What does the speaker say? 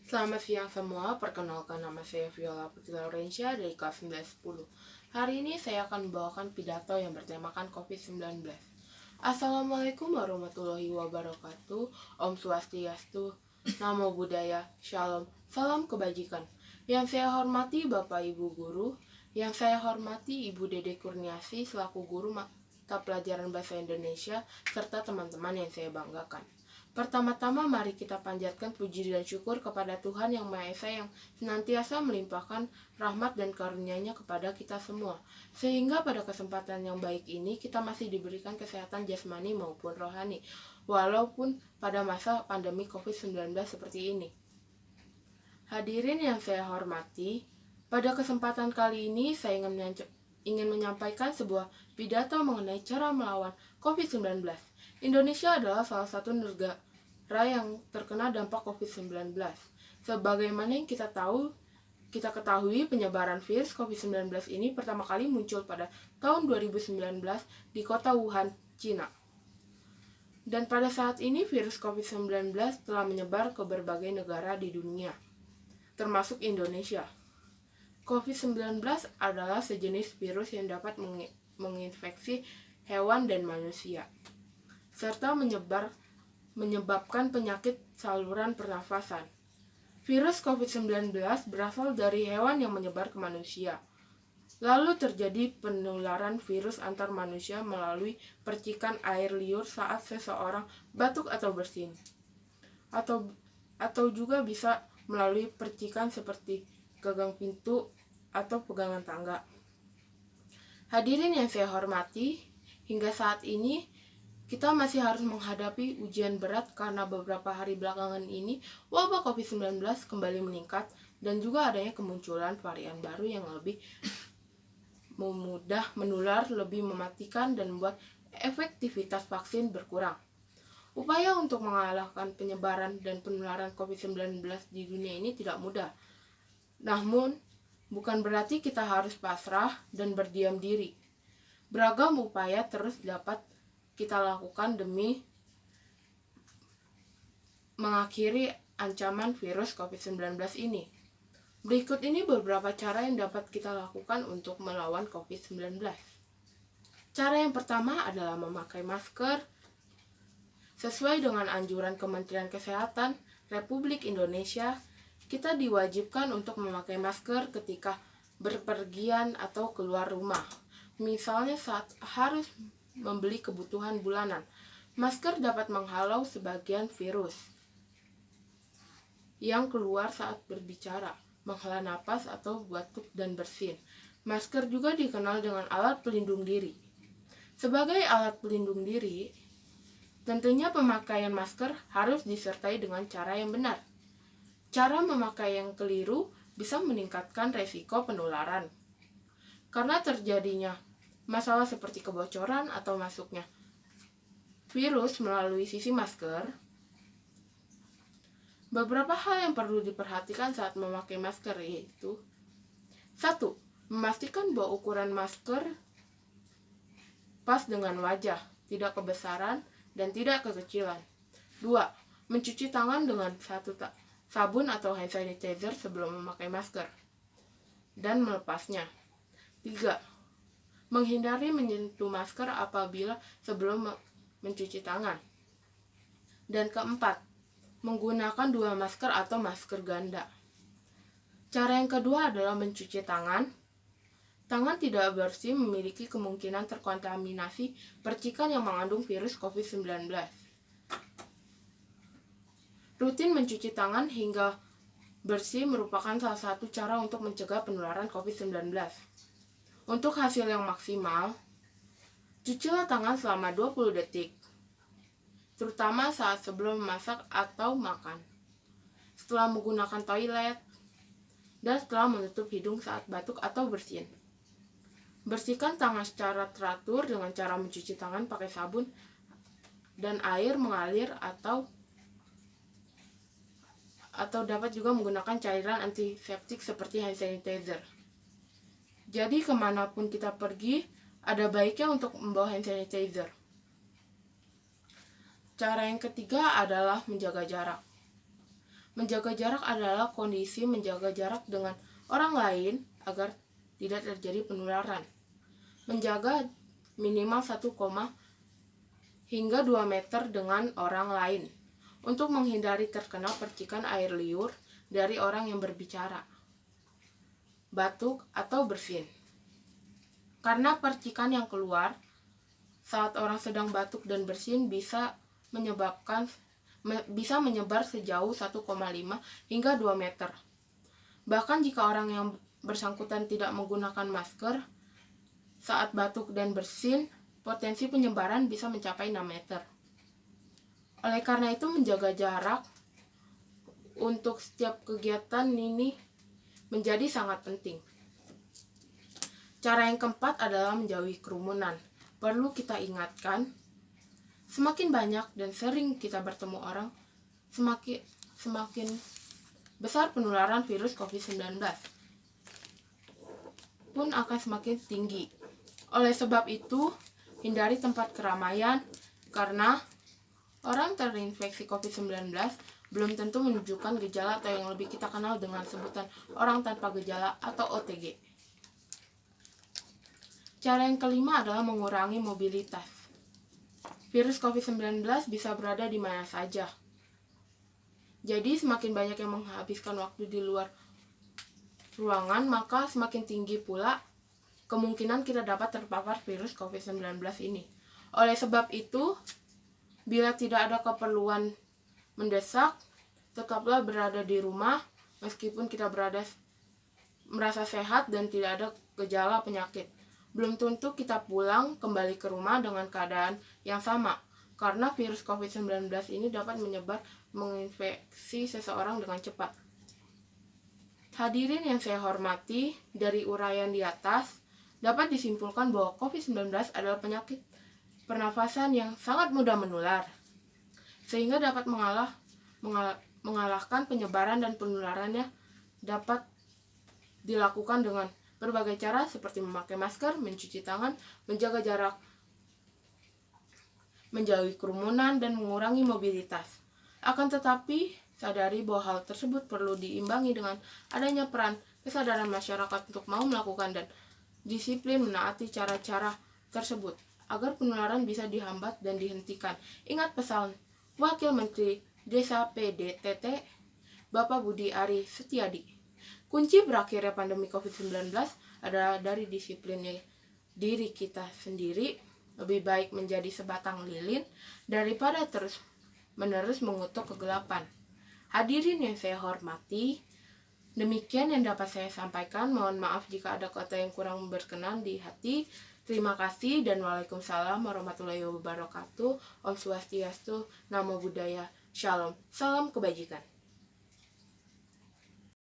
Selamat siang semua, perkenalkan nama saya Viola Putri Laurencia dari kelas 910. Hari ini saya akan membawakan pidato yang bertemakan COVID-19. Assalamualaikum warahmatullahi wabarakatuh, Om Swastiastu, Namo Buddhaya, Shalom, salam kebajikan. Yang saya hormati Bapak Ibu Guru, yang saya hormati Ibu Dede Kurniasi selaku Guru Mata Pelajaran Bahasa Indonesia, serta teman-teman yang saya banggakan. Pertama-tama mari kita panjatkan puji dan syukur kepada Tuhan Yang Maha Esa yang senantiasa melimpahkan rahmat dan karunia-Nya kepada kita semua. Sehingga pada kesempatan yang baik ini kita masih diberikan kesehatan jasmani maupun rohani, walaupun pada masa pandemi COVID-19 seperti ini. Hadirin yang saya hormati, pada kesempatan kali ini saya ingin menyampaikan sebuah pidato mengenai cara melawan COVID-19. Indonesia adalah salah satu negara yang terkena dampak COVID-19. Sebagaimana yang kita ketahui penyebaran virus COVID-19 ini pertama kali muncul pada tahun 2019 di kota Wuhan, Cina. Dan pada saat ini virus COVID-19 telah menyebar ke berbagai negara di dunia, termasuk Indonesia. COVID-19 adalah sejenis virus yang dapat menginfeksi hewan dan manusia, serta menyebabkan penyakit saluran pernafasan. Virus COVID-19 berasal dari hewan yang menyebar ke manusia. Lalu terjadi penularan virus antar manusia melalui percikan air liur saat seseorang batuk atau bersin. Atau juga bisa melalui percikan seperti gagang pintu atau pegangan tangga. Hadirin yang saya hormati, hingga saat ini kita masih harus menghadapi ujian berat karena beberapa hari belakangan ini wabah COVID-19 kembali meningkat dan juga adanya kemunculan varian baru yang lebih mudah menular, lebih mematikan, dan membuat efektivitas vaksin berkurang. Upaya untuk mengalahkan penyebaran dan penularan COVID-19 di dunia ini tidak mudah. Namun, bukan berarti kita harus pasrah dan berdiam diri. Beragam upaya terus dapat kita lakukan demi mengakhiri ancaman virus COVID-19 ini. Berikut ini beberapa cara yang dapat kita lakukan untuk melawan COVID-19. Cara yang pertama adalah memakai masker. Sesuai dengan anjuran Kementerian Kesehatan Republik Indonesia, kita diwajibkan untuk memakai masker ketika berpergian atau keluar rumah. Misalnya saat harus membeli kebutuhan bulanan, masker dapat menghalau sebagian virus yang keluar saat berbicara, menghela napas atau batuk dan bersin. Masker juga dikenal dengan alat pelindung diri. Sebagai alat pelindung diri, tentunya pemakaian masker harus disertai dengan cara yang benar. Cara memakai yang keliru bisa meningkatkan resiko penularan. Karena terjadinya masalah seperti kebocoran atau masuknya virus melalui sisi masker, beberapa hal yang perlu diperhatikan saat memakai masker yaitu 1. Memastikan bahwa ukuran masker pas dengan wajah, tidak kebesaran dan tidak kekecilan. 2. Mencuci tangan dengan sabun atau hand sanitizer sebelum memakai masker dan melepasnya. 3. Menghindari menyentuh masker apabila sebelum mencuci tangan. Dan keempat, menggunakan 2 masker atau masker ganda. Cara yang kedua adalah mencuci tangan. Tangan tidak bersih memiliki kemungkinan terkontaminasi percikan yang mengandung virus COVID-19. Rutin mencuci tangan hingga bersih merupakan salah satu cara untuk mencegah penularan COVID-19. Untuk hasil yang maksimal, cucilah tangan selama 20 detik, terutama saat sebelum memasak atau makan, setelah menggunakan toilet, dan setelah menutup hidung saat batuk atau bersin. Bersihkan tangan secara teratur dengan cara mencuci tangan pakai sabun dan air mengalir atau dapat juga menggunakan cairan antiseptik seperti hand sanitizer. Jadi kemanapun kita pergi, ada baiknya untuk membawa hand sanitizer. Cara yang ketiga adalah menjaga jarak. Menjaga jarak adalah kondisi menjaga jarak dengan orang lain agar tidak terjadi penularan. Menjaga minimal 1, hingga 2 meter dengan orang lain untuk menghindari terkena percikan air liur dari orang yang berbicara, batuk, atau bersin. Karena percikan yang keluar saat orang sedang batuk dan bersin bisa menyebar sejauh 1,5 hingga 2 meter. Bahkan jika orang yang bersangkutan tidak menggunakan masker saat batuk dan bersin, potensi penyebaran bisa mencapai 6 meter. Oleh karena itu, menjaga jarak untuk setiap kegiatan ini menjadi sangat penting. Cara yang keempat adalah menjauhi kerumunan. Perlu kita ingatkan, semakin banyak dan sering kita bertemu orang, semakin besar penularan virus COVID-19 pun akan semakin tinggi. Oleh sebab itu, hindari tempat keramaian karena orang terinfeksi COVID-19 belum tentu menunjukkan gejala atau yang lebih kita kenal dengan sebutan orang tanpa gejala atau OTG. Cara yang kelima adalah mengurangi mobilitas. Virus COVID-19 bisa berada di mana saja. Jadi semakin banyak yang menghabiskan waktu di luar ruangan, maka semakin tinggi pula kemungkinan kita dapat terpapar virus COVID-19 ini. Oleh sebab itu, bila tidak ada keperluan mendesak, tetaplah berada di rumah meskipun kita merasa sehat dan tidak ada gejala penyakit. Belum tentu kita pulang kembali ke rumah dengan keadaan yang sama, karena virus COVID-19 ini dapat menginfeksi seseorang dengan cepat. Hadirin yang saya hormati, dari uraian di atas dapat disimpulkan bahwa COVID-19 adalah penyakit pernafasan yang sangat mudah menular, sehingga dapat mengalahkan penyebaran dan penularannya dapat dilakukan dengan berbagai cara seperti memakai masker, mencuci tangan, menjaga jarak, menjauhi kerumunan, dan mengurangi mobilitas. Akan tetapi, sadari bahwa hal tersebut perlu diimbangi dengan adanya peran kesadaran masyarakat untuk mau melakukan dan disiplin menaati cara-cara tersebut agar penularan bisa dihambat dan dihentikan. Ingat pesan Wakil Menteri Desa PDTT, Bapak Budi Ari Setiadi. Kunci berakhirnya pandemi COVID-19 adalah dari disiplinnya diri kita sendiri. Lebih baik menjadi sebatang lilin daripada terus-menerus mengutuk kegelapan. Hadirin yang saya hormati, demikian yang dapat saya sampaikan. Mohon maaf jika ada kata yang kurang berkenan di hati. Terima kasih dan Waalaikumsalam warahmatullahi wabarakatuh. Om Swastiastu, Namo Buddhaya, Shalom. Salam kebajikan.